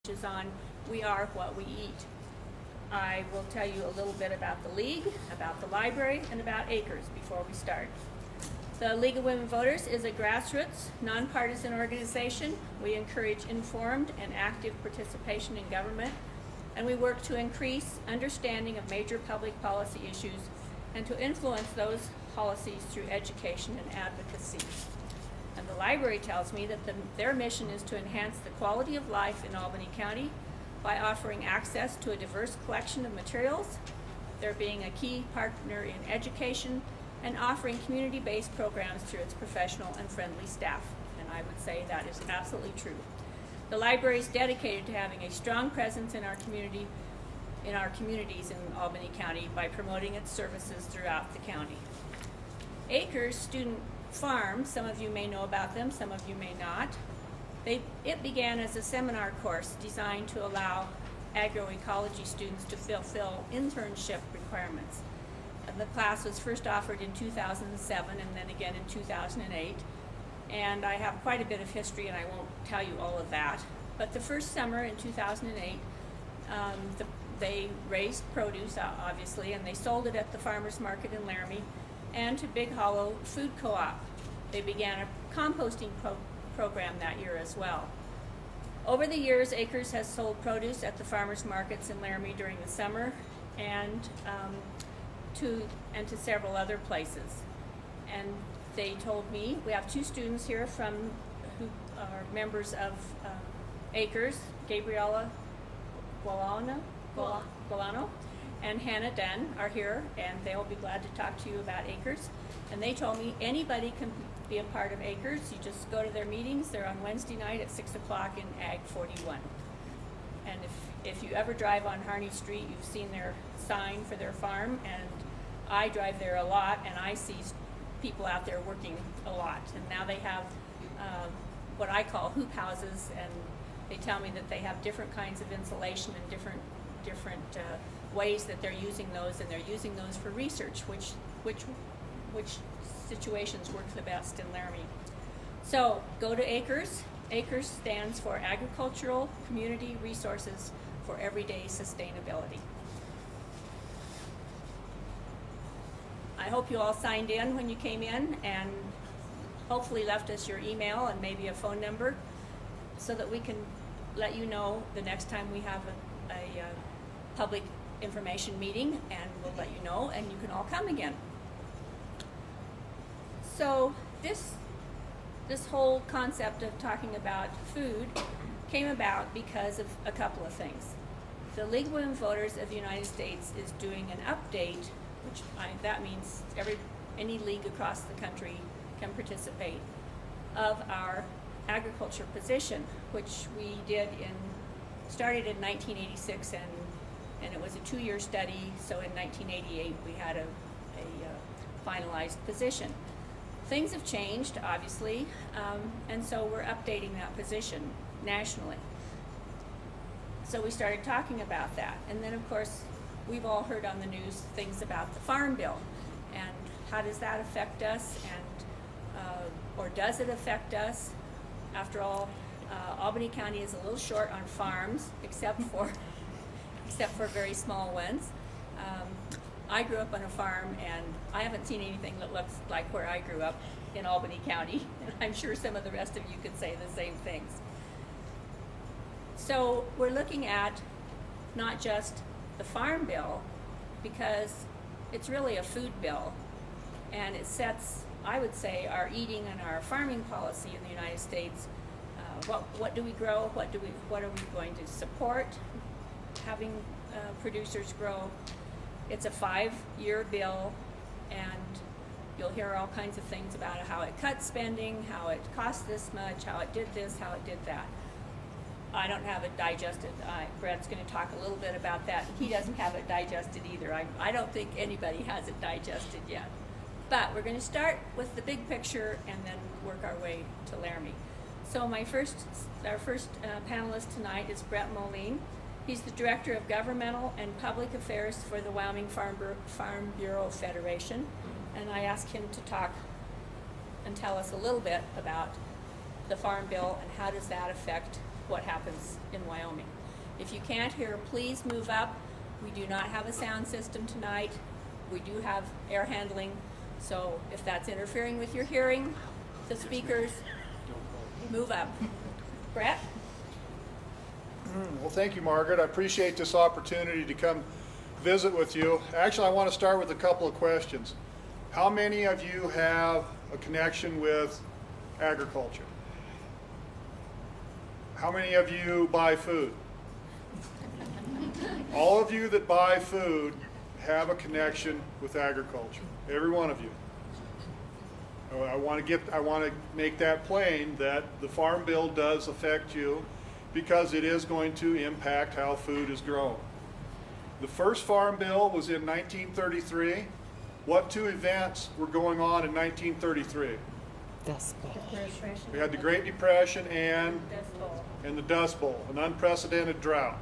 is on We Are What We Eat. I will tell you a little bit about the League, about the library, and about Acres before we start. The League of Women Voters is a grassroots, nonpartisan organization. We encourage informed and active participation in government, and we work to increase understanding of major public policy issues and to influence those policies through education and advocacy. And the library tells me that their mission is to enhance the quality of life in Albany County by offering access to a diverse collection of materials, there being a key partner in education, and offering community-based programs through its professional and friendly staff. And I would say that is absolutely true. The library is dedicated to having a strong presence in our community, in our communities in Albany County by promoting its services throughout the county. Acres Student Farm, some of you may know about them, some of you may not. It began as a seminar course designed to allow agroecology students to fulfill internship requirements. And the class was first offered in 2007 and then again in 2008. And I have quite a bit of history and I won't tell you all of that. But the first summer in 2008, they raised produce, obviously, and they sold it at the farmers market in Laramie and to Big Hollow Food Co-op. They began a composting program that year as well. Over the years, Acres has sold produce at the farmers markets in Laramie during the summer and to several other places. And they told me, we have two students here who are members of Acres, Gabriella Gualano and Hannah Dunn are here, and they'll be glad to talk to you about Acres. And they told me anybody can be a part of Acres. You just go to their meetings. They're on Wednesday night at 6 o'clock in Ag 41. And if you ever drive on Harney Street, you've seen their sign for their farm, and I drive there a lot, and I see people out there working a lot. And now they have what I call hoop houses, and they tell me that they have different kinds of insulation and different ways that they're using those, and they're using those for research, which situations work the best in Laramie. So go to Acres. Acres stands for Agricultural Community Resources for Everyday Sustainability. I hope you all signed in when you came in and hopefully left us your email and maybe a phone number so that we can let you know the next time we have a public information meeting, and we'll let you know, and you can all come again. So this whole concept of talking about food came about because of a couple of things. The League of Women Voters of the United States is doing an update, that means any league across the country can participate, of our agriculture position, which we started in 1986, and it was a 2-year study. So in 1988 we had a finalized position. Things have changed, obviously, and so we're updating that position nationally. So we started talking about that, and then of course we've all heard on the news things about the Farm Bill and how does that affect us, and or does it affect us? After all, Albany County is a little short on farms, except for very small ones. I grew up on a farm, and I haven't seen anything that looks like where I grew up in Albany County, and I'm sure some of the rest of you could say the same things. So we're looking at not just the Farm Bill, because it's really a food bill, and it sets, I would say, our eating and our farming policy in the United States. What do we grow? What are we going to support having producers grow? It's a 5-year bill, and you'll hear all kinds of things about how it cuts spending, how it costs this much, how it did this, how it did that. I don't have it digested. Brett's going to talk a little bit about that. He doesn't have it digested either. I don't think anybody has it digested yet. But we're going to start with the big picture and then work our way to Laramie. So our first panelist tonight is Brett Moline. He's the Director of Governmental and Public Affairs for the Wyoming Farm Bureau Federation. And I asked him to talk and tell us a little bit about the Farm Bill and how does that affect what happens in Wyoming. If you can't hear, please move up. We do not have a sound system tonight. We do have air handling, so if that's interfering with your hearing, the speakers, move up. Brett? Well, thank you, Margaret. I appreciate this opportunity to come visit with you. Actually, I want to start with a couple of questions. How many of you have a connection with agriculture? How many of you buy food? All of you that buy food have a connection with agriculture. Every one of you. I want to make that plain that the Farm Bill does affect you because it is going to impact how food is grown. The first Farm Bill was in 1933. What two events were going on in 1933? Dust Bowl. We had the Great Depression and the Dust Bowl, an unprecedented drought.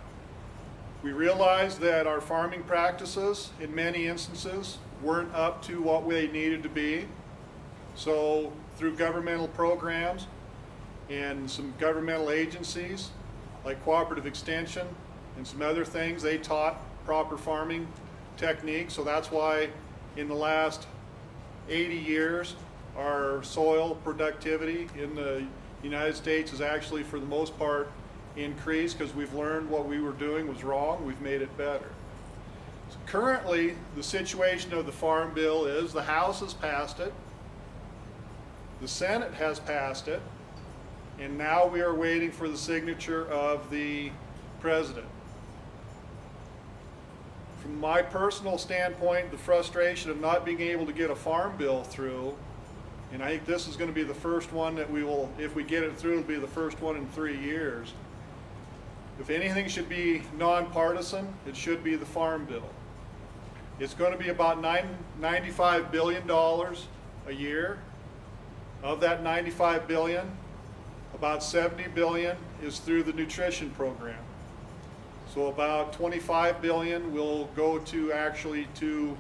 We realized that our farming practices, in many instances, weren't up to what they needed to be. So through governmental programs and some governmental agencies like Cooperative Extension and some other things, they taught proper farming techniques. So that's why in the last 80 years, our soil productivity in the United States is actually, for the most part, increased because we've learned what we were doing was wrong. We've made it better. So currently, the situation of the Farm Bill is the House has passed it, the Senate has passed it, and now we are waiting for the signature of the President. From my personal standpoint, the frustration of not being able to get a Farm Bill through, and I think this is going to be the first one that we will, if we get it through, it'll be the first one in 3 years. If anything should be nonpartisan, it should be the Farm Bill. It's going to be about $95 billion a year. Of that $95 billion, about $70 billion is through the nutrition program. So about $25 billion will go to actually to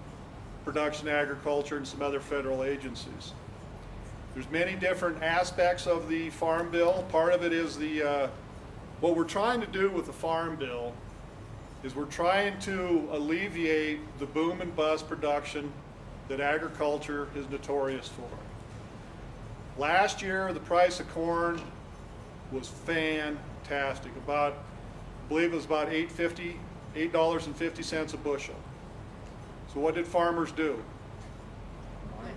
production agriculture and some other federal agencies. There's many different aspects of the Farm Bill. Part of it is what we're trying to do with the Farm Bill is we're trying to alleviate the boom and bust production that agriculture is notorious for. Last year, the price of corn was fantastic. I believe it was about $8.50 a bushel. So what did farmers do?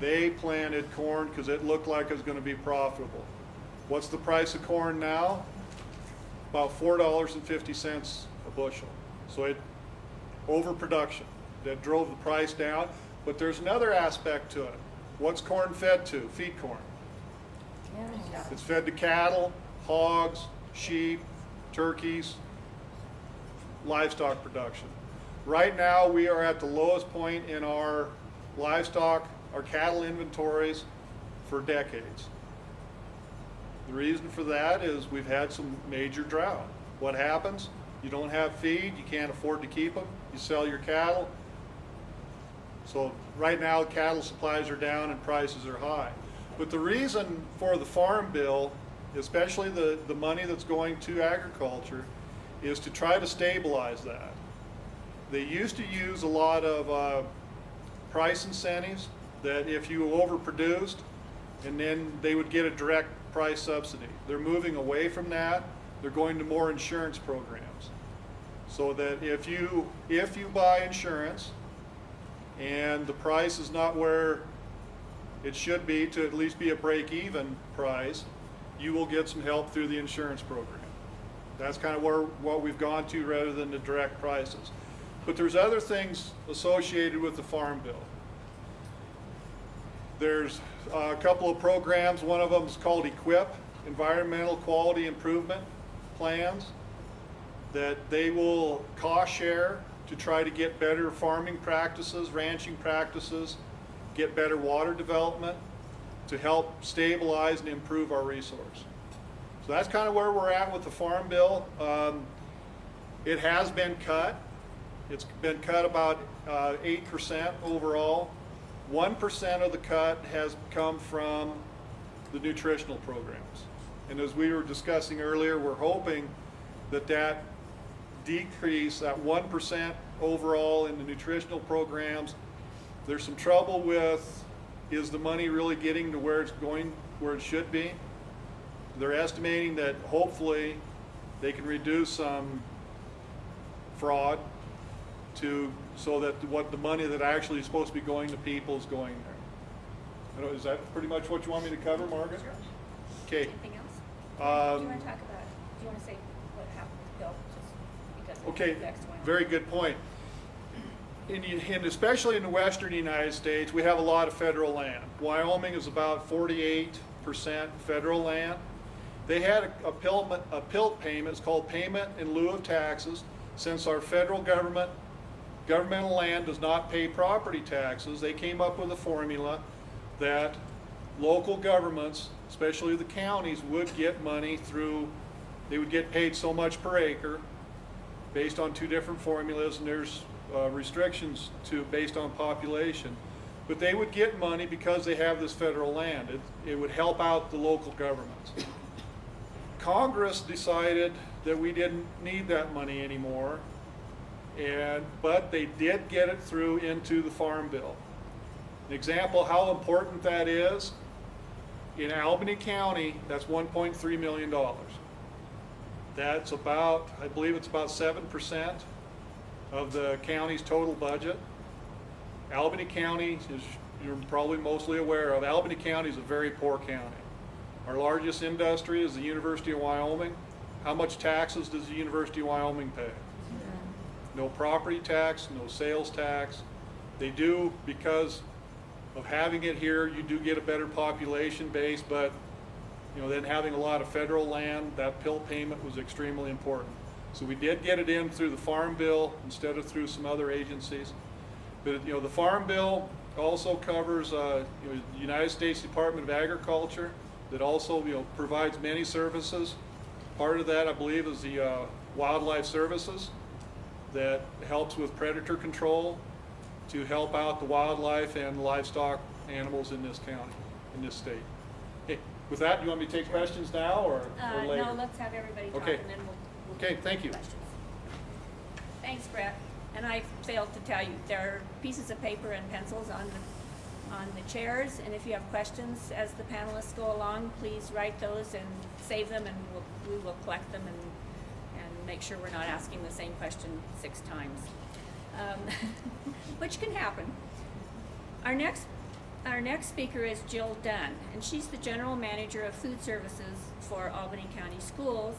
They planted corn because it looked like it was going to be profitable. What's the price of corn now? About $4.50 a bushel. So overproduction that drove the price down. But there's another aspect to it. What's corn fed to? Feed corn. It's fed to cattle, hogs, sheep, turkeys, livestock production. Right now we are at the lowest point in our livestock, our cattle inventories for decades. The reason for that is we've had some major drought. What happens? You don't have feed, you can't afford to keep them, you sell your cattle. So right now cattle supplies are down and prices are high. But the reason for the Farm Bill, especially the money that's going to agriculture, is to try to stabilize that. They used to use a lot of price incentives that if you overproduced, and then they would get a direct price subsidy. They're moving away from that. They're going to more insurance programs. So that if you buy insurance and the price is not where it should be to at least be a break-even price, you will get some help through the insurance program. That's kind of what we've gone to rather than the direct prices. But there's other things associated with the Farm Bill. There's a couple of programs. One of them is called EQIP, Environmental Quality Improvement Plans, that they will cost share to try to get better farming practices, ranching practices, get better water development to help stabilize and improve our resource. So that's kind of where we're at with the Farm Bill. It has been cut. It's been cut about 8% overall. 1% of the cut has come from the nutritional programs. And as we were discussing earlier, we're hoping that decrease that 1% overall in the nutritional programs. There's some trouble with, is the money really getting to where it's going, where it should be? They're estimating that hopefully they can reduce some fraud so that what the money that actually is supposed to be going to people is going there. Is that pretty much what you want me to cover, Margaret? Sure. Okay. Anything else? Do you want to talk about, do you want to say what happened with Bill, just because Okay, it affects Wyoming? very good point. Especially in the western United States, we have a lot of federal land. Wyoming is about 48% federal land. They had a PILT payment, it's called payment in lieu of taxes. Since our federal governmental land does not pay property taxes, they came up with a formula that local governments, especially the counties, would get money through, they would get paid so much per acre based on two different formulas, and there's restrictions based on population. But they would get money because they have this federal land. It would help out the local governments. Congress decided that we didn't need that money anymore, but they did get it through into the Farm Bill. An example how important that is, in Albany County, that's $1.3 million. That's about, I believe it's about 7% of the county's total budget. Albany County, as you're probably mostly aware of, Albany County is a very poor county. Our largest industry is the University of Wyoming. How much taxes does the University of Wyoming pay? No property tax, no sales tax. They do, because of having it here, you do get a better population base, but then having a lot of federal land, that PILT payment was extremely important. So we did get it in through the Farm Bill instead of through some other agencies. But the Farm Bill also covers the United States Department of Agriculture that also provides many services. Part of that, I believe, is the Wildlife Services that helps with predator control to help out the wildlife and livestock animals in this county, in this state. Hey, with that, do you want me to take questions now or later? No, let's have everybody talk, Okay. and then we'll Okay, thank you. questions. Thanks, Brett. And I failed to tell you, there are pieces of paper and pencils on the chairs, and if you have questions as the panelists go along, please write those and save them, and we will collect them and make sure we're not asking the same question 6 times, which can happen. Our next speaker is Jill Dunn, and she's the General Manager of Food Services for Albany County Schools,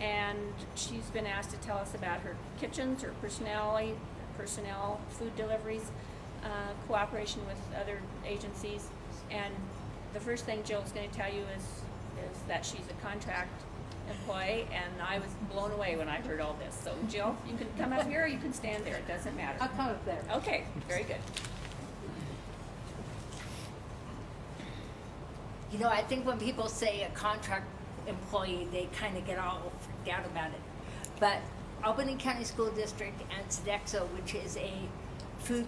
and she's been asked to tell us about her kitchens, her personnel, food deliveries, cooperation with other agencies, and the first thing Jill's going to tell you is that she's a contract employee, and I was blown away when I heard all this. So Jill, you can come up here or you can stand there, it doesn't matter. I'll come up there. Okay, very good. I think when people say a contract employee, they kind of get all freaked out about it. But Albany County School District and Sodexo, which is a food,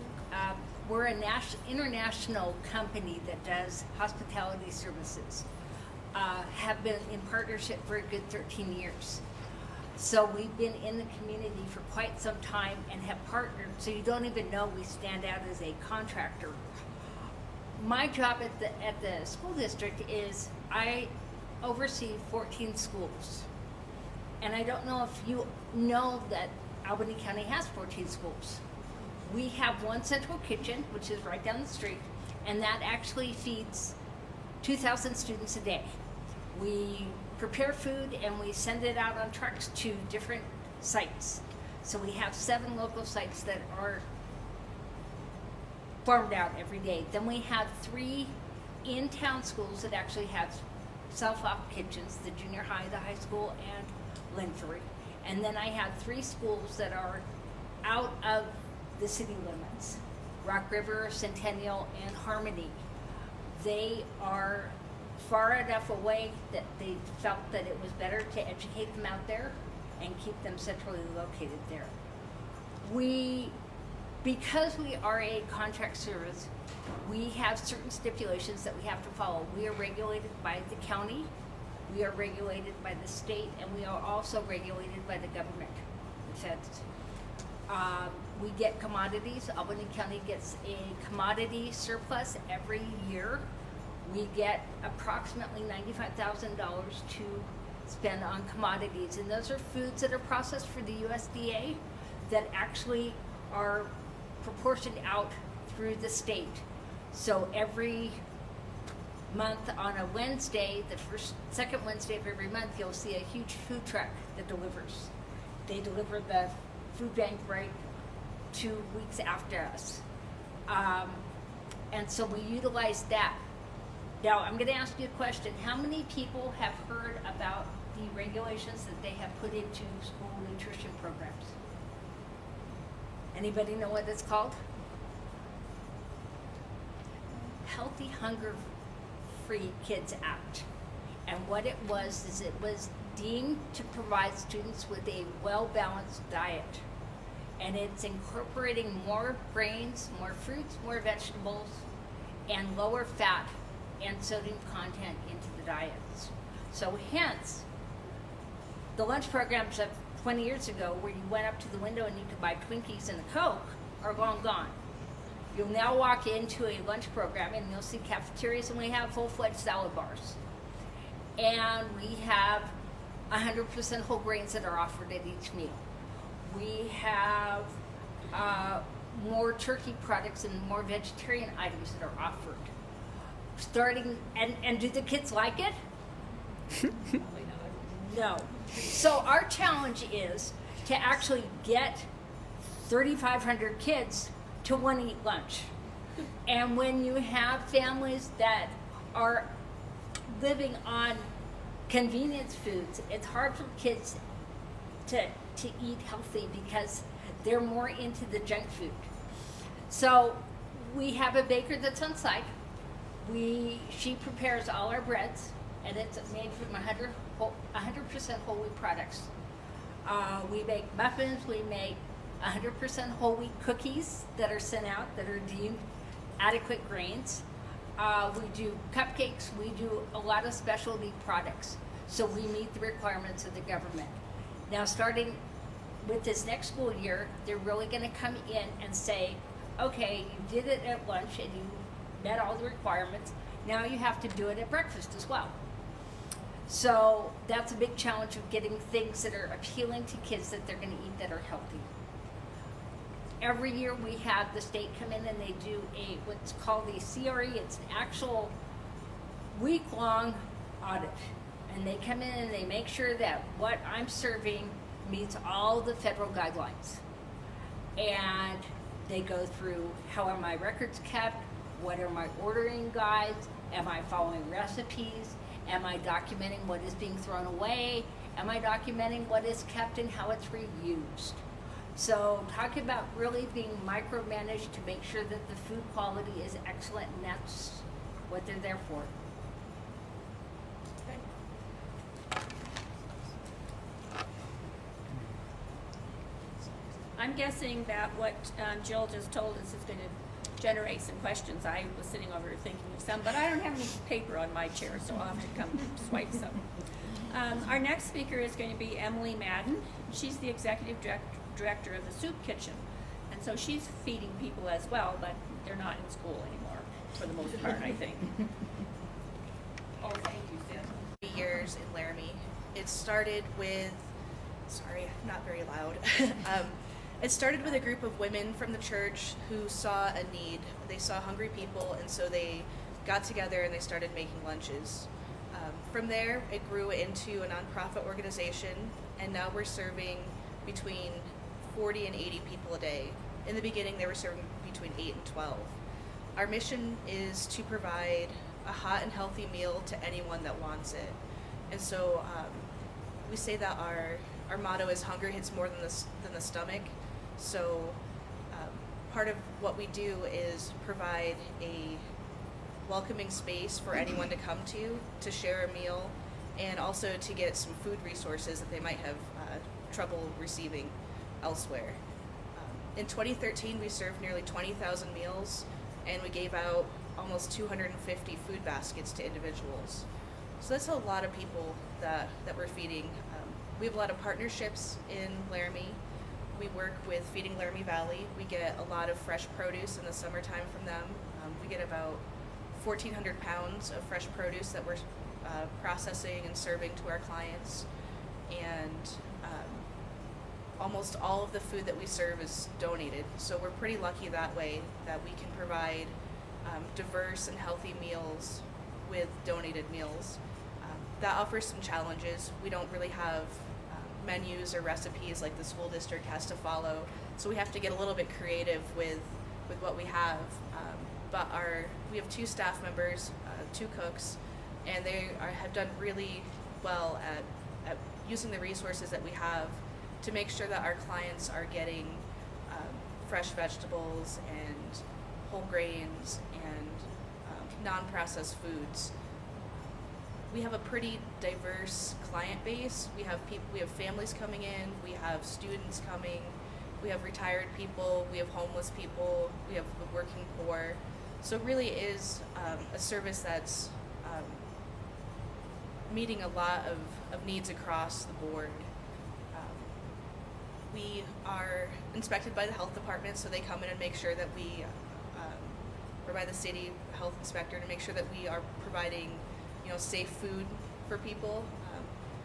we're an international company that does hospitality services, have been in partnership for a good 13 years. So we've been in the community for quite some time and have partnered, so you don't even know we stand out as a contractor. My job at the school district is I oversee 14 schools. And I don't know if you know that Albany County has 14 schools. We have one central kitchen, which is right down the street, and that actually feeds 2,000 students a day. We prepare food and we send it out on trucks to different sites. So we have 7 local sites that are farmed out every day. Then we have 3 in-town schools that actually have self-op kitchens, the junior high, the high school, and Linford. And then I have 3 schools that are out of the city limits, Rock River, Centennial, and Harmony. They are far enough away that they felt that it was better to educate them out there and keep them centrally located there. Because we are a contract service, we have certain stipulations that we have to follow. We are regulated by the county, we are regulated by the state, and we are also regulated by the government, the benefits. We get commodities. Albany County gets a commodity surplus every year. We get approximately $95,000 to spend on commodities, and those are foods that are processed for the USDA that actually are proportioned out through the state. So every month on a Wednesday, second Wednesday of every month, you'll see a huge food truck that delivers. They deliver the food bank right 2 weeks after us. And so we utilize that. Now, I'm going to ask you a question. How many people have heard about the regulations that they have put into school nutrition programs? Anybody know what it's called? Healthy Hunger Free Kids Act. And what it was is it was deemed to provide students with a well-balanced diet. And it's incorporating more grains, more fruits, more vegetables, and lower fat and sodium content into the diets. So hence, the lunch programs of 20 years ago where you went up to the window and you could buy Twinkies and a Coke are long gone. You'll now walk into a lunch program and you'll see cafeterias, and we have full-fledged salad bars. And we have 100% whole grains that are offered at each meal. We have more turkey products and more vegetarian items that are offered. And do the kids like it? No. So our challenge is to actually get 3,500 kids to want to eat lunch. And when you have families that are living on convenience foods, it's hard for kids to eat healthy because they're more into the junk food. So we have a baker that's on site. She prepares all our breads, and it's made from 100% whole wheat products. We make muffins. We make 100% whole wheat cookies that are sent out that are deemed adequate grains. We do cupcakes. We do a lot of specialty products. So we meet the requirements of the government. Now, starting with this next school year, they're really going to come in and say, okay, you did it at lunch and you met all the requirements. Now you have to do it at breakfast as well. So that's a big challenge of getting things that are appealing to kids that they're going to eat that are healthy. Every year we have the state come in and they do what's called the CRE. It's an actual week-long audit. And they come in and they make sure that what I'm serving meets all the federal guidelines. And they go through, how are my records kept? What are my ordering guides? Am I following recipes? Am I documenting what is being thrown away? Am I documenting what is kept and how it's reused? So talking about really being micromanaged to make sure that the food quality is excellent, and that's what they're there for. I'm guessing that what Jill just told us is going to generate some questions. I was sitting over here thinking of some, but I don't have any paper on my chair, so I'll have to come swipe some. Our next speaker is going to be Emily Madden. She's the executive director of the soup kitchen, and so she's feeding people as well, but they're not in school anymore for the most part, I think. Oh, thank you, Sam. Years in Laramie. It started with, sorry, not very loud. It started with a group of women from the church who saw a need. They saw hungry people, and so they got together and they started making lunches. From there, it grew into a nonprofit organization, and now we're serving between 40 and 80 people a day. In the beginning, they were serving between 8 and 12. Our mission is to provide a hot and healthy meal to anyone that wants it. And so we say that our motto is hunger hits more than the stomach. So part of what we do is provide a welcoming space for anyone to come to share a meal, and also to get some food resources that they might have trouble receiving elsewhere. In 2013, we served nearly 20,000 meals, and we gave out almost 250 food baskets to individuals. So that's a lot of people that we're feeding. We have a lot of partnerships in Laramie. work with Feeding Laramie Valley. We get a lot of fresh produce in the summertime from them. We get about 1,400 pounds of fresh produce that we're processing and serving to our clients. And almost all of the food that we serve is donated. So we're pretty lucky that way that we can provide diverse and healthy meals with donated meals. That offers some challenges. We don't really have menus or recipes like the school district has to follow. So we have to get a little bit creative with what we have. But we have 2 staff members, 2 cooks, and they have done really well at using the resources that we have to make sure that our clients are getting fresh vegetables and whole grains and non-processed foods. We have a pretty diverse client base. We have families coming in, we have students coming, we have retired people, we have homeless people, we have the working poor. So it really is a service that's meeting a lot of needs across the board. We are inspected by the health department, so they come in and make sure that or by the city health inspector to make sure that we are providing, safe food for people.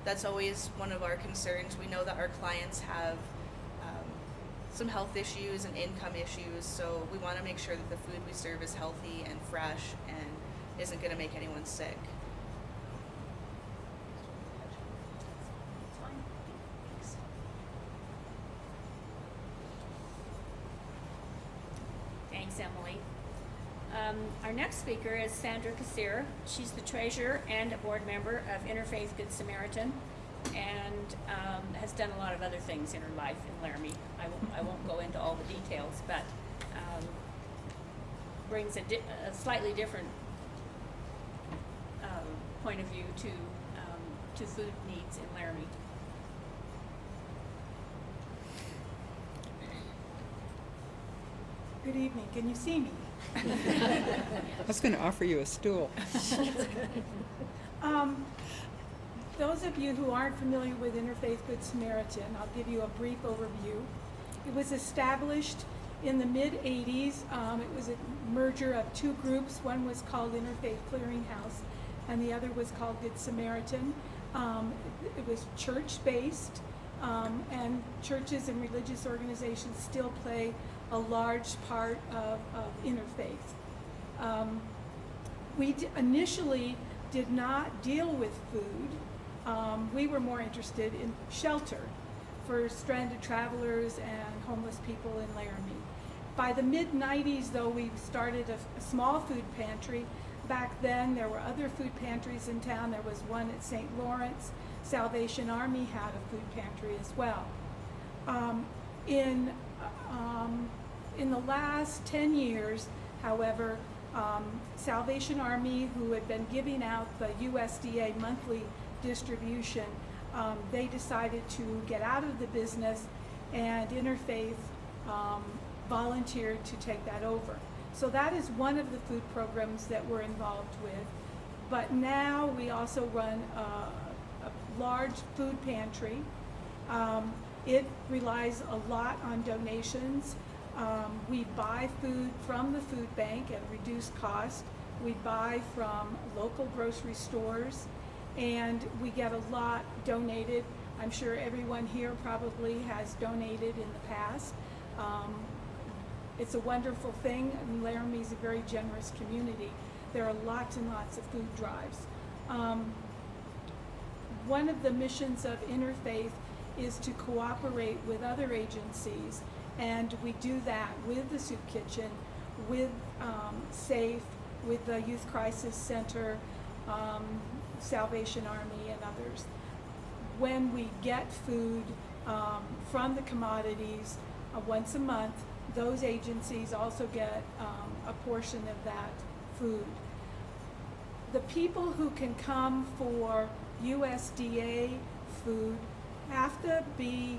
That's always one of our concerns. We know that our clients have some health issues and income issues, so we want to make sure that the food we serve is healthy and fresh and isn't going to make anyone sick. Thanks, Emily. Our next speaker is Sandra Kassir. She's the treasurer and a board member of Interfaith Good Samaritan, and has done a lot of other things in her life in Laramie. I won't go into all the details, but brings a slightly different point of view to food needs in Laramie. Good evening. Can you see me? I was going to offer you a stool. Those of you who aren't familiar with Interfaith Good Samaritan, I'll give you a brief overview. It was established in the mid-'80s. It was a merger of 2 groups. One was called Interfaith Clearinghouse, and the other was called Good Samaritan. It was church-based, and churches and religious organizations still play a large part of interfaith. We initially did not deal with food. We were more interested in shelter for stranded travelers and homeless people in Laramie. By the mid-'90s, though, we started a small food pantry. Back then, there were other food pantries in town. There was one at St. Lawrence. Salvation Army had a food pantry as well. In the last 10 years, however, Salvation Army, who had been giving out the USDA monthly distribution, they decided to get out of the business, and Interfaith volunteered to take that over. So that is one of the food programs that we're involved with. But now we also run a large food pantry. It relies a lot on donations. We buy food from the food bank at reduced cost. We buy from local grocery stores, and we get a lot donated. I'm sure everyone here probably has donated in the past. It's a wonderful thing, and Laramie is a very generous community. There are lots and lots of food drives. One of the missions of Interfaith is to cooperate with other agencies, and we do that with the Soup Kitchen, with SAFE, with the Youth Crisis Center, Salvation Army, and others. When we get food from the commodities once a month, those agencies also get a portion of that food. The people who can come for USDA food have to be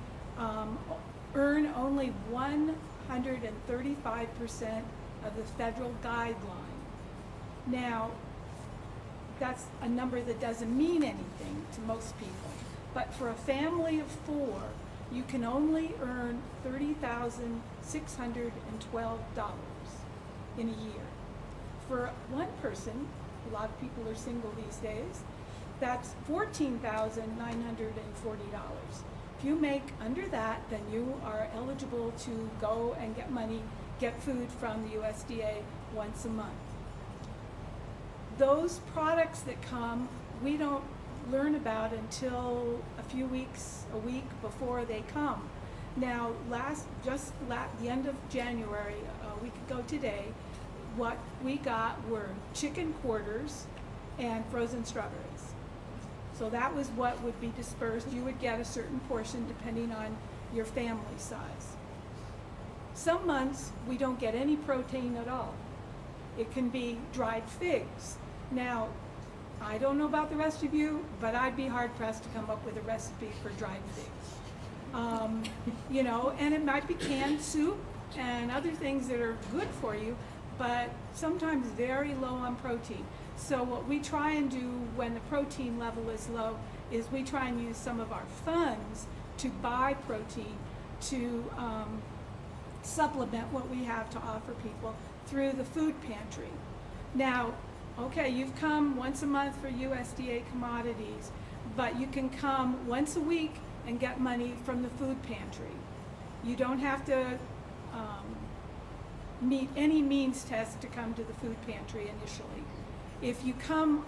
earn only 135% of the federal guideline. Now, that's a number that doesn't mean anything to most people, but for a family of 4 you can only earn $30,612 in a year. For one person, a lot of people are single these days, that's $14,940. If you make under that, then you are eligible to go and get money, get food from the USDA once a month. Those products that come, we don't learn about until a week before they come. Now, the end of January, a week ago today, what we got were chicken quarters and frozen strawberries. So that was what would be dispersed. You would get a certain portion depending on your family size. Some months we don't get any protein at all. It can be dried figs. Now, I don't know about the rest of you, but I'd be hard pressed to come up with a recipe for dried figs. You know, and it might be canned soup and other things that are good for you, but sometimes very low on protein. So what we try and do when the protein level is low is we try and use some of our funds to buy protein to supplement what we have to offer people through the food pantry. Now, okay, you've come once a month for USDA commodities, but you can come once a week and get money from the food pantry. You don't have to meet any means test to come to the food pantry initially. If you come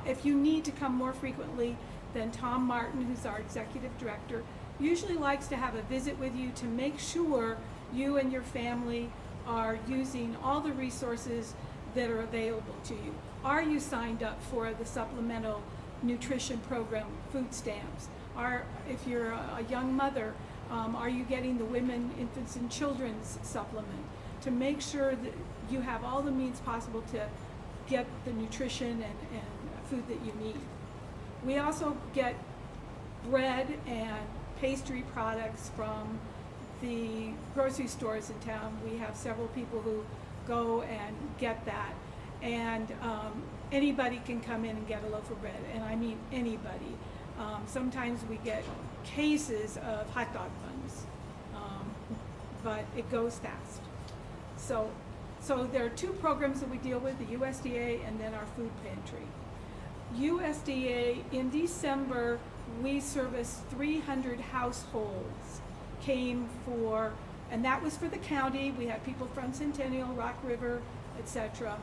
if you need to come more frequently, then Tom Martin, who's our executive director, usually likes to have a visit with you to make sure you and your family are using all the resources that are available to you. Are you signed up for the supplemental nutrition program, food stamps? If you're a young mother, are you getting the women, infants, and children's supplement? To make sure that you have all the means possible to get the nutrition and food that you need. We also get bread and pastry products from the grocery stores in town. We have several people who go and get that. And anybody can come in and get a loaf of bread, and I mean anybody. Sometimes we get cases of hot dog buns, but it goes fast. So there are two programs that we deal with, the USDA and then our food pantry. USDA, in December, we serviced 300 households, and that was for the county. We had people from Centennial, Rock River, etc.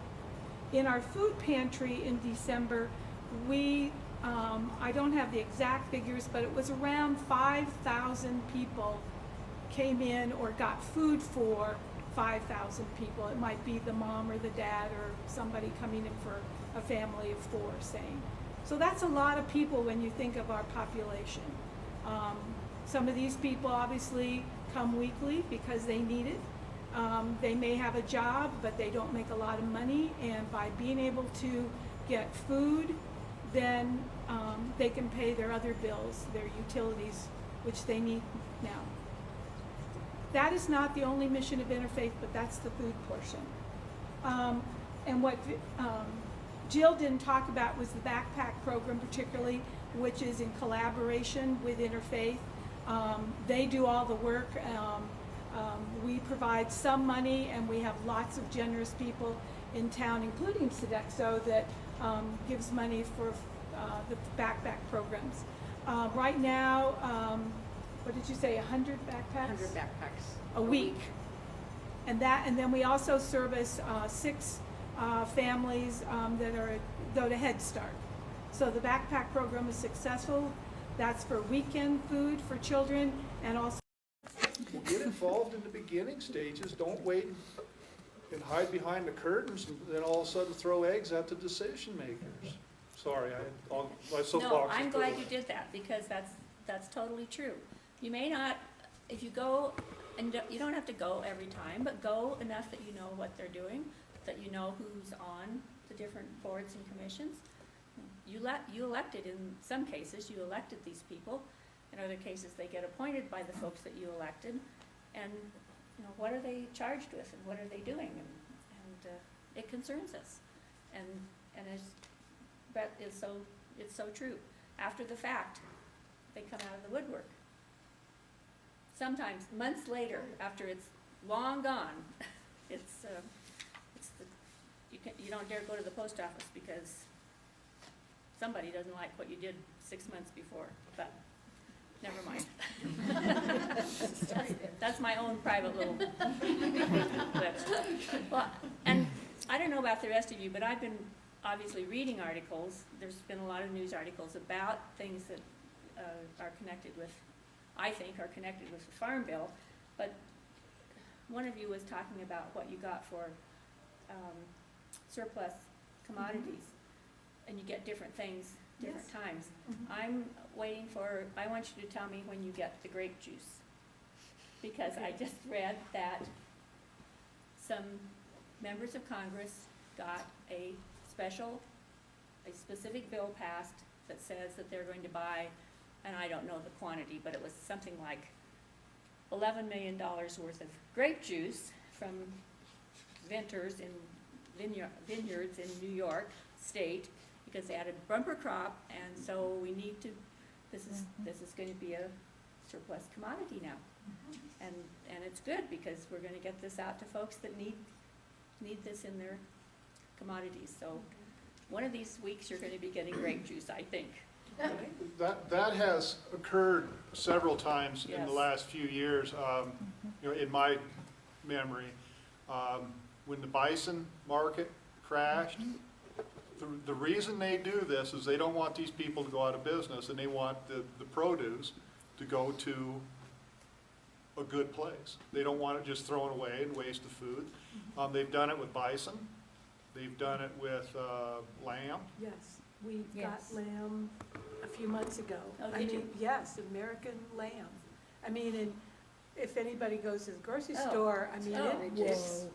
In our food pantry in December, I don't have the exact figures, but it was around 5,000 people came in or got food for 5,000 people. It might be the mom or the dad or somebody coming in for a family of 4, saying. So that's a lot of people when you think of our population. Some of these people obviously come weekly because they need it. They may have a job, but they don't make a lot of money, and by being able to get food, then they can pay their other bills, their utilities, which they need now. That is not the only mission of Interfaith, but that's the food portion. And what Jill didn't talk about was the backpack program particularly, which is in collaboration with Interfaith. They do all the work. We provide some money, and we have lots of generous people in town, including Sodexo, that gives money for the backpack programs. Right now, what did you say, 100 backpacks? 100 backpacks A week. And then we also service 6 families that go to Head Start. So the backpack program is successful. That's for weekend food for children, and also Get involved in the beginning stages. Don't wait and hide behind the curtains and then all of a sudden throw eggs at the decision makers. Sorry, my soapbox. No, I'm glad you did that, because that's totally true. You may not, if you go, and you don't have to go every time, but go enough that you know what they're doing, that you know who's on the different boards and commissions. You elected, in some cases, you elected these people. In other cases, they get appointed by the folks that you elected. And what are they charged with, and what are they doing? And it concerns us. And it's so true. After the fact, they come out of the woodwork. sometimes months later, after it's long gone, it's you don't dare go to the post office because somebody doesn't like what you did 6 months before, but never mind. That's my own private little glitch. Well, and I don't know about the rest of you, but I've been obviously reading articles. There's been a lot of news articles about things that are connected with, I think, are connected with the Farm Bill. But one of you was talking about what you got for surplus commodities, and you get different things different times. I'm waiting for, I want you to tell me when you get the grape juice, because I just read that some members of Congress got a specific bill passed that says that they're going to buy, and I don't know the quantity, but it was something like $11 million worth of grape juice from vintners in vineyards in New York State, because they had a bumper crop, and so we need to, this is going to be a surplus commodity now. And it's good, because we're going to get this out to folks that need this in their commodities. So one of these weeks you're going to be getting grape juice, I think. That has occurred several times in the Yes. last few years. In my memory, when the bison market crashed, the reason they do this is they don't want these people to go out of business, and they want the produce to go to a good place. They don't want it just thrown away and waste of food. They've done it with bison. They've done it with lamb. Yes, we Yes. got lamb a few months ago. Oh, I did mean, you? yes, American lamb. I mean, and if anybody goes to the grocery Oh. store, I mean, Oh. it's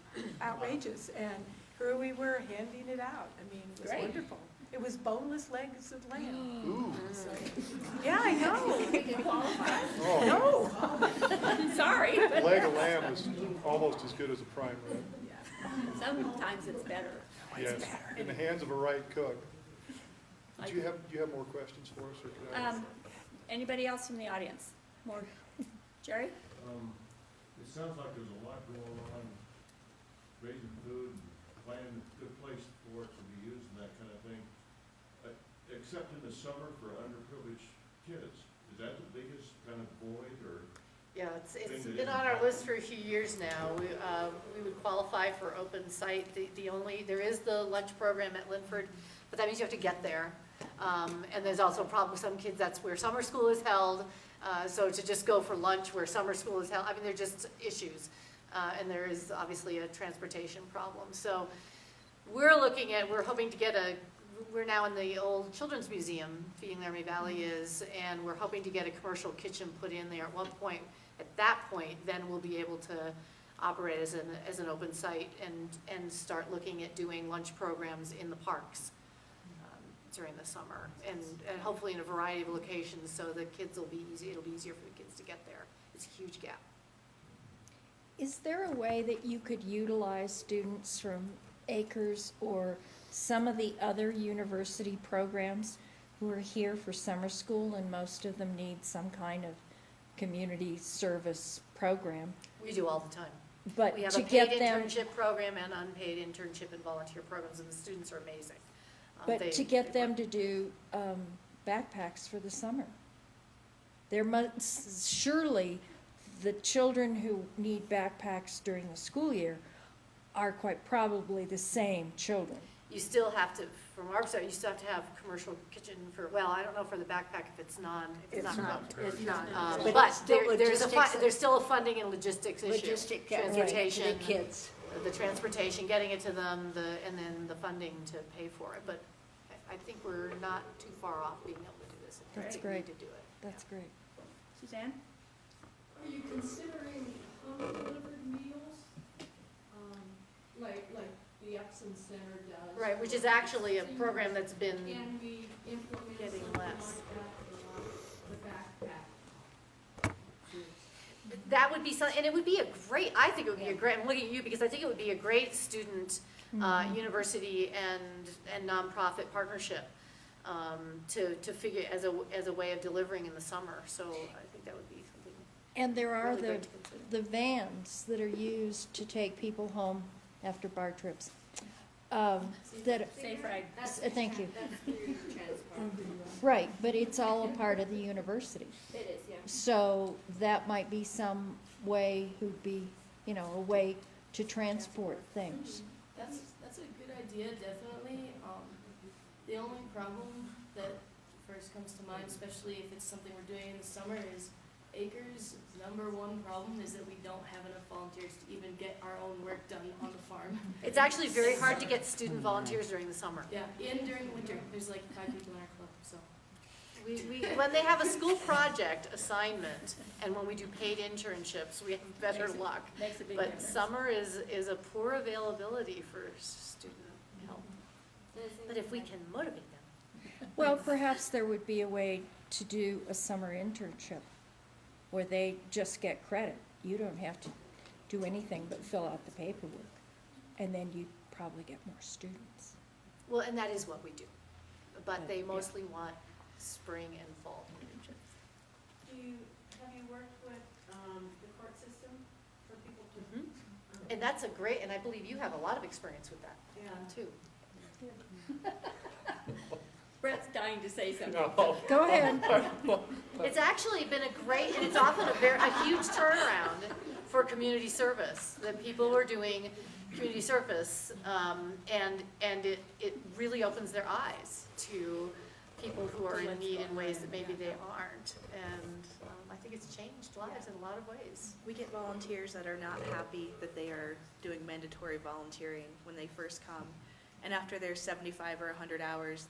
outrageous. And here we were handing it out. I mean, it was Great. wonderful. It was boneless legs of lamb. Ooh. So, yeah, I know. Oh, No. Sorry, but leg of lamb is almost as good as a prime rib. sometimes it's better. Yes, in the hands of a right cook. Do you have more questions for us, or could I? Anybody else from the audience? More? Jerry? It sounds like there's a lot going on, raising food and finding a good place for it to be used and that kind of thing. Except in the summer for underprivileged kids. Is that the biggest kind of void, or? Yeah, it's Thing that been isn't on our happening. list for a few years now. We would qualify for open site. There is the lunch program at Linford, but that means you have to get there. And there's also a problem with some kids, that's where summer school is held. So to just go for lunch where summer school is held, I mean, they're just issues. And there is obviously a transportation problem. So we're hoping to get we're now in the old Children's Museum, Feeding Laramie Valley is, and we're hoping to get a commercial kitchen put in there at one point. At that point, then we'll be able to operate as an open site and start looking at doing lunch programs in the parks during the summer, and hopefully in a variety of locations, so the kids it'll be easier for the kids to get there. It's a huge gap. Is there a way that you could utilize students from Acres or some of the other university programs who are here for summer school, and most of them need some kind of community service program? We do all the time. But We have to a paid get them, internship program and unpaid internship and volunteer programs, and the students are amazing. but to get them to do backpacks for the summer. There must, surely, the children who need backpacks during the school year are quite probably the same children. You still have to, from our side, you still have to have a commercial kitchen for, well, I don't know for the backpack if it's not. It's not. But it's still there's still a funding and logistics issue. Logistic, Transportation. the kids. The transportation, getting it to them, and then the funding to pay for it. But I think we're not too far off being able to do this. if we That's need great. to do it. That's great. Suzanne? Are you considering home delivered meals? Like the Epsom Center does? Right, which is actually a program that's been, Can we implement getting something less. like that for the backpack? that would be some, and it would be I think it would be a great, I'm looking at you because I think it would be a great student, university and nonprofit partnership to figure as a way of delivering in the summer. So I think that would be something And there are Really the, great to consider. the vans that are used to take people home after bar trips. That, Safe ride. thank you. That's through transport. Right, but it's all a part of the university. It is, yeah. So that might be some way who'd be, you know, a way to transport things. That's a good idea, definitely. The only problem that first comes to mind, especially if it's something we're doing in the summer, is Acres' number one problem is that we don't have enough volunteers to even get our own work done on the farm. It's actually very hard to get student volunteers during the summer. Yeah, during the winter, there's like 5 people in our club, so. When they have a school project assignment and when we do paid internships, we have better luck. Makes a big But difference. summer is a poor availability for student help. But if we can motivate them. Well, perhaps there would be a way to do a summer internship where they just get credit. You don't have to do anything but fill out the paperwork, and then you'd probably get more students. Well, and that is what we do. But they mostly want spring and fall internships. Have you worked with, the court system for people to? Mhm. And that's and I believe you have a lot of experience with that, Yeah. too. Brett's dying to say something. Go ahead. It's actually been and it's often a huge turnaround for community service, that people are doing community service, and it really opens their eyes to people who are in need in ways that maybe they aren't. And I think it's changed lives in a lot of ways. We get volunteers that are not happy that they are doing mandatory volunteering when they first come. And after their 75 or 100 hours,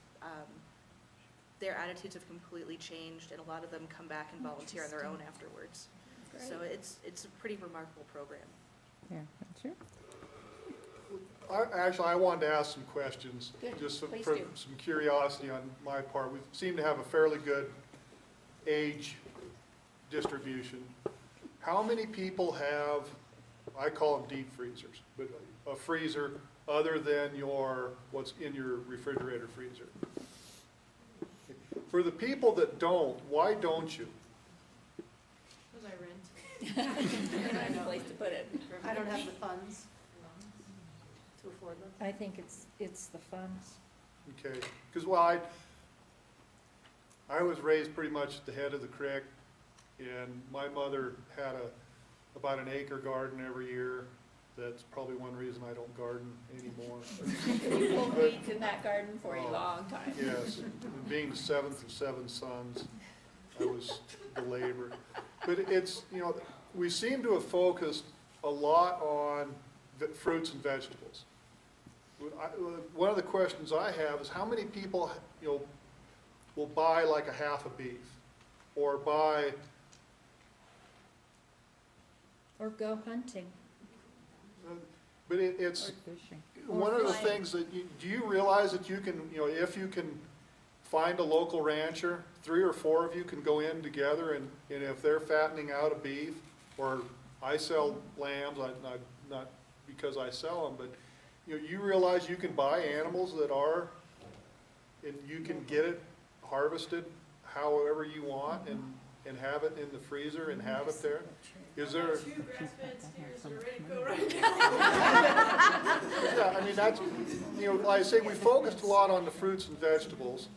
their attitudes have completely changed, and a lot of them come back and volunteer on their own afterwards. So it's a pretty remarkable program. Yeah, that's true. I wanted to ask some questions, Good. just Please for do. some curiosity on my part. We seem to have a fairly good age distribution. How many people have, I call them deep freezers, but a freezer other than what's in your refrigerator freezer? For the people that don't, why don't you? Because I rent. You don't have a place to put it. I don't have the funds to afford them. I think it's the funds. Okay, because, well, I was raised pretty much at the head of the creek, and my mother had about an acre garden every year. That's probably one reason I don't garden anymore. You pulled weeds in that garden for a long time. Yes, and being the seventh of 7 sons, I was belabored. But it's, we seem to have focused a lot on fruits and vegetables. One of the questions I have is how many people, will buy like a half a beef or buy, Or go hunting. but it's, Or fishing. one of the things that, do you realize that you can, if you can find a local rancher, 3 or 4 of you can go in together and if they're fattening out a beef, or I sell lambs, not because I sell them, but you realize you can buy animals that are, and you can get it harvested however you want and have it in the freezer and have it there? Is there? 2 grass-fed steers are ready to go right Yeah, I mean, that's, like I say, we focused a lot on the fruits and vegetables.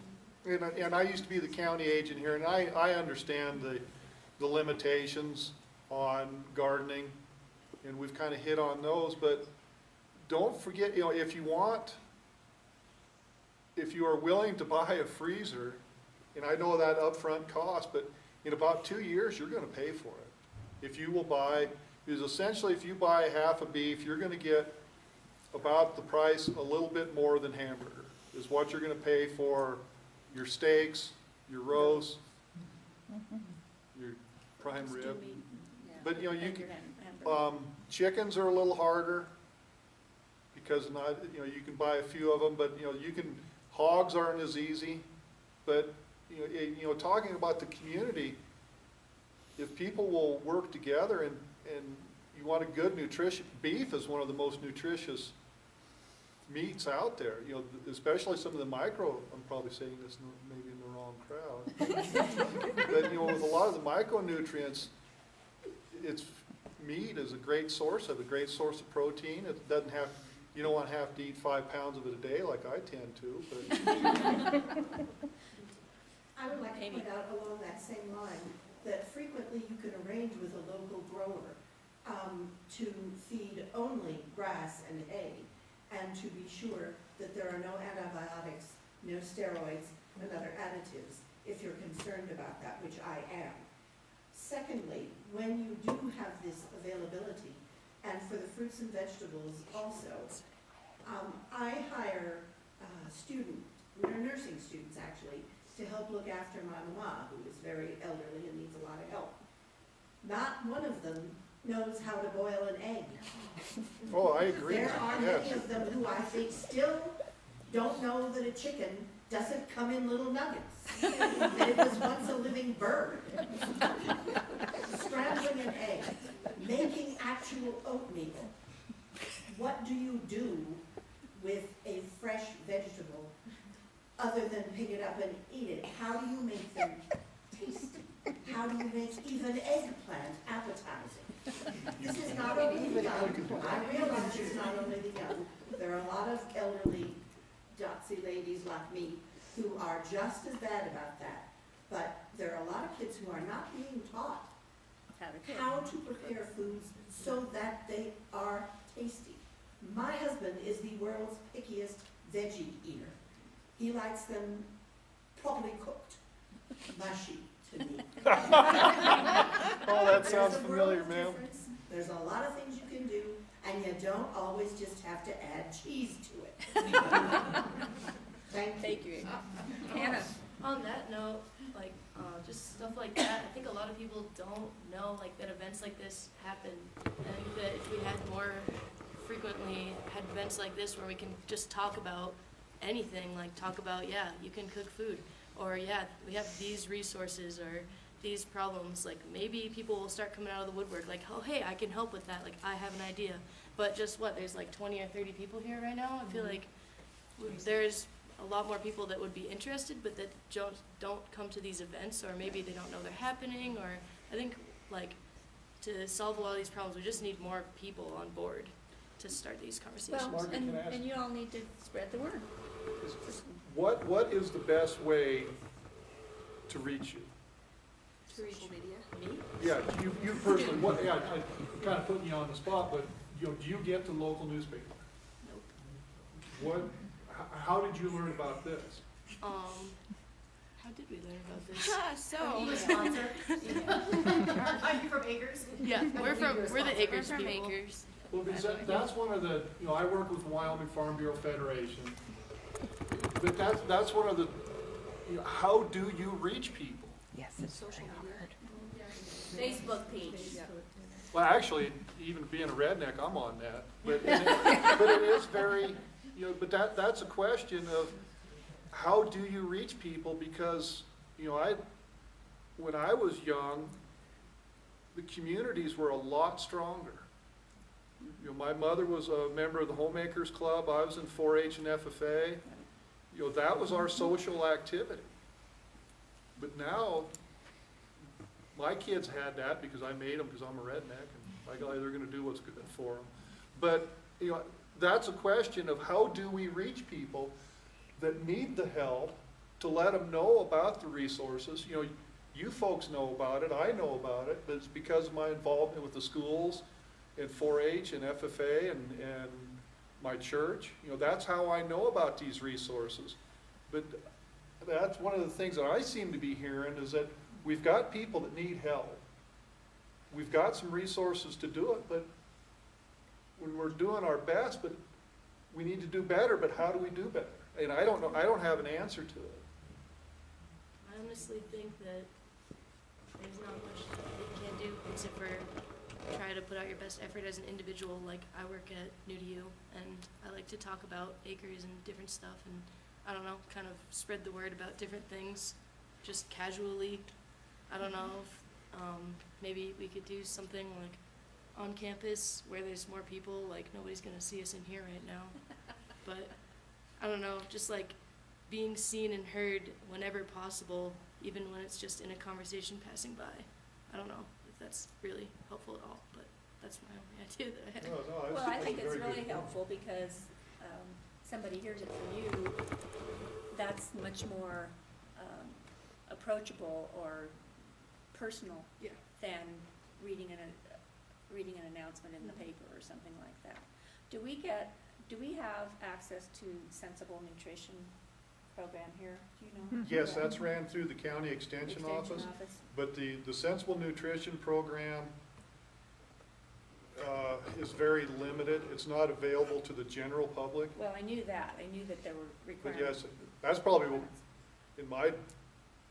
And I used to be the county agent here, and I understand the limitations on gardening, and we've kind of hit on those, but don't forget, if you are willing to buy a freezer, and I know that upfront cost, but in about 2 years, you're gonna pay for it. If you will buy, because essentially if you buy half a beef, you're gonna get about the price, a little bit more than hamburger, is what you're gonna pay for your steaks, your roast, your prime rib. But, you can, chickens are a little harder, because you can buy a few of them, but, hogs aren't as easy. But, talking about the community, if people will work together and you want a good nutrition, beef is one of the most nutritious meats out there, especially some of the I'm probably saying this maybe in the wrong crowd. But, with a lot of the micronutrients, it's, meat is a great source of protein. It doesn't have, you don't want to have to eat 5 pounds of it a day like I tend to, but. I would like to Amy. point out along that same line that frequently you can arrange with a local grower to feed only grass and hay, and to be sure that there are no antibiotics, no steroids, and other additives, if you're concerned about that, which I am. Secondly, when you do have this availability, and for the fruits and vegetables also, I hire nursing students actually, to help look after my mama, who is very elderly and needs a lot of help. Not one of them knows how to boil an egg. Oh, I agree. There are Yes. many of them who I think still don't know that a chicken doesn't come in little nuggets, that it was once a living bird. Scrambling an egg, making actual oatmeal. What do you do with a fresh vegetable other than pick it up and eat it? How do you make them tasty? How do you make even eggplant appetizing? This is not only the young. I realize it's not only the young. There are a lot of elderly dotsy ladies like me who are just as bad about that. But there are a lot of kids who are not being taught how to prepare foods so that they are tasty. My husband is the world's pickiest veggie eater. He likes them properly cooked, mushy to me. Oh, that sounds There's a world familiar, of ma'am. difference. There's a lot of things you can do, and you don't always just have to add cheese to it. Thank you. Thank you. Hannah? On that note, like, just stuff like that, I think a lot of people don't know, like, that events like this happen. I think that if we had more frequently had events like this where we can just talk about anything, like talk about, yeah, you can cook food, or yeah, we have these resources or these problems, like maybe people will start coming out of the woodwork, like, oh, hey, I can help with that, like, I have an idea. But just what, there's like 20 or 30 people here right now? I feel like there's a lot more people that would be interested, but that don't come to these events, or maybe they don't know they're happening, or I think, like, to solve a lot of these problems, we just need more people on board to start these conversations. Well, Margaret, can I ask- and you all need to spread the word. What is the best way to reach you? Social media. Me? Yeah, you personally, what, yeah, I'm kind of putting you on the spot, but, you know, do you get the local newspaper? Nope. What, how did you learn about this? How did we learn about this? So, You a sponsor? Are you from Acres? Yeah, we're the Acres we're from people. Acres. Well, because that's one of the, you know, I work with the Wyoming Farm Bureau Federation, but that's one of the, you know, how do you reach people? Yes, it's Social very media. hard. Facebook page. Well, actually, even being a redneck, I'm on that, but it is very, you know, but that's a question of how do you reach people, because, you know, when I was young, the communities were a lot stronger. You know, my mother was a member of the Homemakers Club, I was in 4-H and FFA, you know, that was our social activity. But now, my kids had that because I made them, because I'm a redneck, and by golly, they're gonna do what's good for them. But, you know, that's a question of how do we reach people that need the help, to let them know about the resources. You know, you folks know about it, I know about it, but it's because of my involvement with the schools and 4-H and FFA and my church. You know, that's how I know about these resources. But that's one of the things that I seem to be hearing, is that we've got people that need help. We've got some resources to do it, but when we're doing our best, but we need to do better, but how do we do better? And I don't know, I don't have an answer to it. I honestly think that there's not much that you can do except for try to put out your best effort as an individual. Like, I work at New to You, and I like to talk about acres and different stuff, and I don't know, kind of spread the word about different things, just casually. I don't know if maybe we could do something like on campus where there's more people, like nobody's gonna see us in here right now. But I don't know, just like being seen and heard whenever possible, even when it's just in a conversation passing by. I don't know if that's really helpful at all, but that's my only idea that I had. No, Well, I think it's very good really point. helpful because somebody hears it from you, that's much more approachable or personal Yeah. than reading an announcement in the paper or something like that. Do we have access to Sensible Nutrition program here? Do you know? Yes, that's ran through the county extension office, but the Sensible Nutrition program is very limited. It's not available to the general public. Well, I knew that. I knew that there were But requirements. yes, that's probably, in my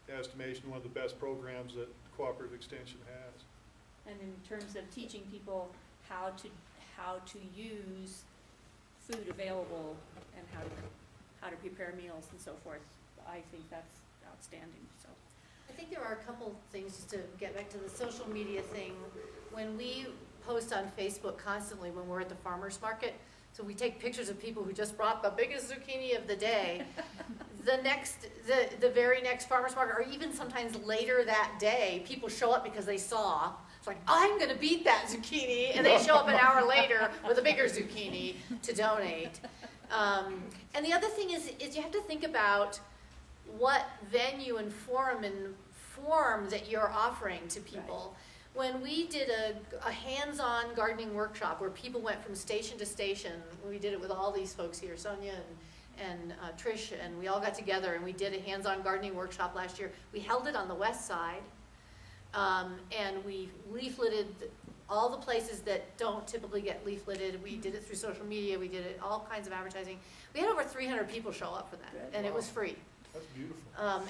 estimation, one of the best programs that Cooperative Extension has. And in terms of teaching people how to use food available and how to prepare meals and so forth, I think that's outstanding, so. I think there are a couple things, just to get back to the social media thing. When we post on Facebook constantly when we're at the farmer's market, so we take pictures of people who just brought the biggest zucchini of the day. The very next farmer's market, or even sometimes later that day, people show up because they saw, it's like, I'm gonna beat that zucchini, and they show up an hour later with a bigger zucchini to donate. And the other thing is you have to think about what venue and form that you're offering to people. When we did a hands-on gardening workshop where people went from station to station, we did it with all these folks here, Sonia and Trish, and we all got together and we did a hands-on gardening workshop last year. We held it on the west side, and we leafleted all the places that don't typically get leafleted. We did it through social media, we did it all kinds of advertising. We had over 300 people show up for that, and it was free. That's beautiful.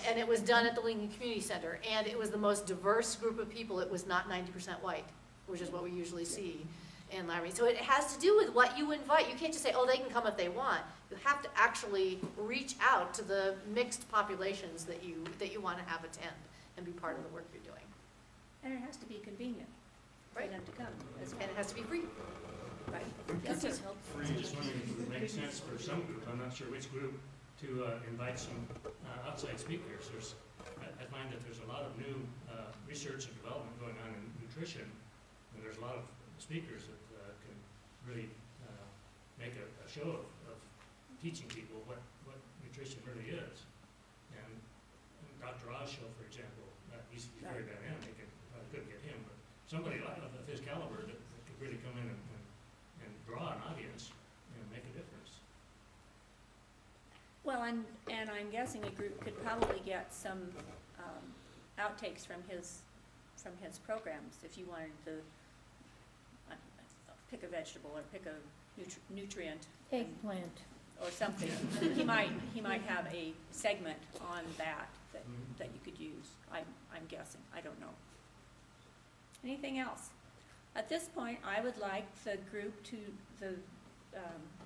And it was done at the Lincoln Community Center, and it was the most diverse group of people. It was not 90% white, which is what we usually see in Laramie. So it has to do with what you invite. You can't just say, oh, they can come if they want. You have to actually reach out to the mixed populations that you want to have attend and be part of the work you're doing. And it has to be convenient for them to come as well. And it has to be free. Right. Yes, Yes, sir. I'm just wondering if it would make sense for some group, I'm not sure which group, to invite some outside speakers. I find that there's a lot of new research and development going on in nutrition, and there's a lot of speakers that can really make a show of teaching people what nutrition really is. And Dr. Oz show, for example, he's very dynamic, and I couldn't get him, but somebody like of his caliber that could really come in and draw an audience and make a difference. Well, and I'm guessing a group could probably get some outtakes from his programs if you wanted to pick a vegetable or pick a nutrient. Eggplant. Or something. He might have a segment on that you could use. I'm guessing. I don't know. Anything else? At this point, I would like the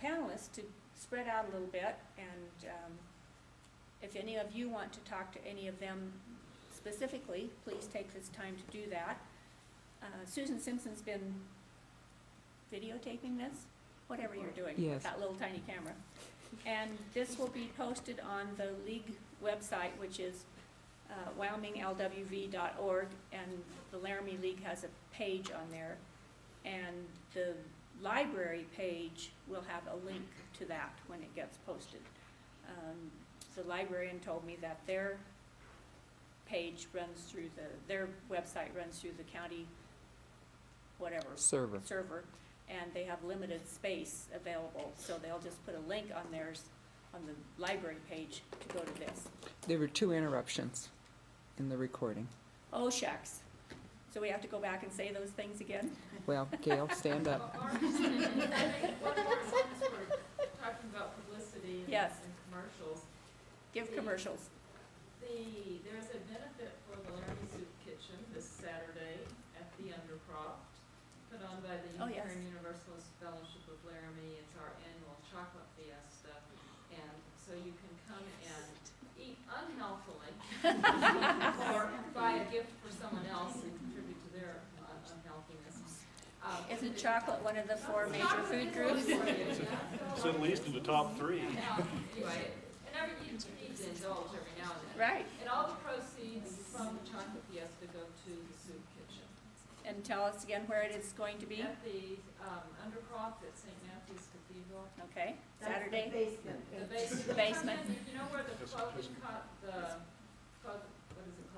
panelists to spread out a little bit, and if any of you want to talk to any of them specifically, please take this time to do that. Susan Simpson's been videotaping this, whatever you're doing, with that little tiny camera. And this will be posted on the League website, which is wyominglwv.org, and the Laramie League has a page on there. And the library page will have a link to that when it gets posted. The librarian told me that their page runs through their website runs through the county server, and they have limited space available, so they'll just put a link on theirs on the library page to go to this. There were 2 interruptions in the recording. Oh, shucks. So we have to go back and say those things again? Well, Gail, stand up. Talking about publicity and commercials. Give commercials. There's a benefit for the Laramie Soup Kitchen this Saturday at the Undercroft, put on by the Unitarian Universalist Fellowship of Laramie. It's our annual chocolate fiesta, and so you can come and eat unhealthily or buy a gift for someone else and contribute to their unhealthiness. Isn't chocolate one of the 4 major food groups? It's at least in the top 3. Anyway, and you need to indulge every now and then. Right. And all the proceeds from the chocolate fiesta go to the soup kitchen. And tell us again where it is going to be. At the, Undercroft at St. Matthew's Cathedral. Okay, That's the Saturday. basement. The basement. The basement. You know where the clothing what is it called?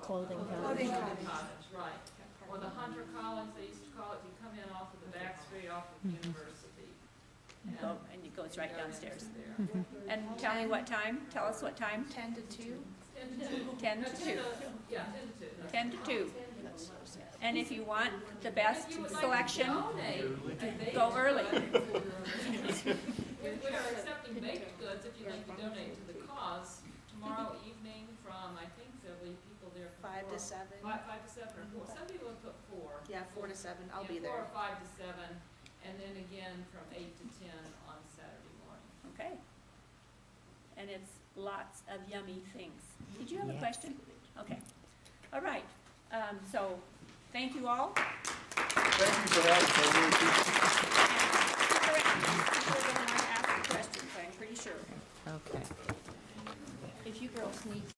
Clothing Clothing Clothing cottage. cottage, right. Or the Hunter College, they used to call it, you come in off of the back street off of University. And it goes right downstairs. There. And tell me what time, tell us what time? 10 to 2. 10 to 2. Yeah, 10 to 2. 10 to 2. And if you want the best If you would like to selection, donate, go early. We are accepting baked goods if you'd like to donate to the cause. Tomorrow evening from, I think there'll be people there from 5 to 7. 5 to 7 or 4. Some people have put 4. Yeah, 4 to 7. I'll Yeah, be there. 4 or 5 to 7, and then again from 8 to 10 on Saturday morning. Okay. And it's lots of yummy things. Did you have a Yes. question? Okay. All right. So, thank you all. Thank you for having us. I really appreciate it. Stick around. People are going to want to ask you questions, I'm pretty sure. Okay. If you girls need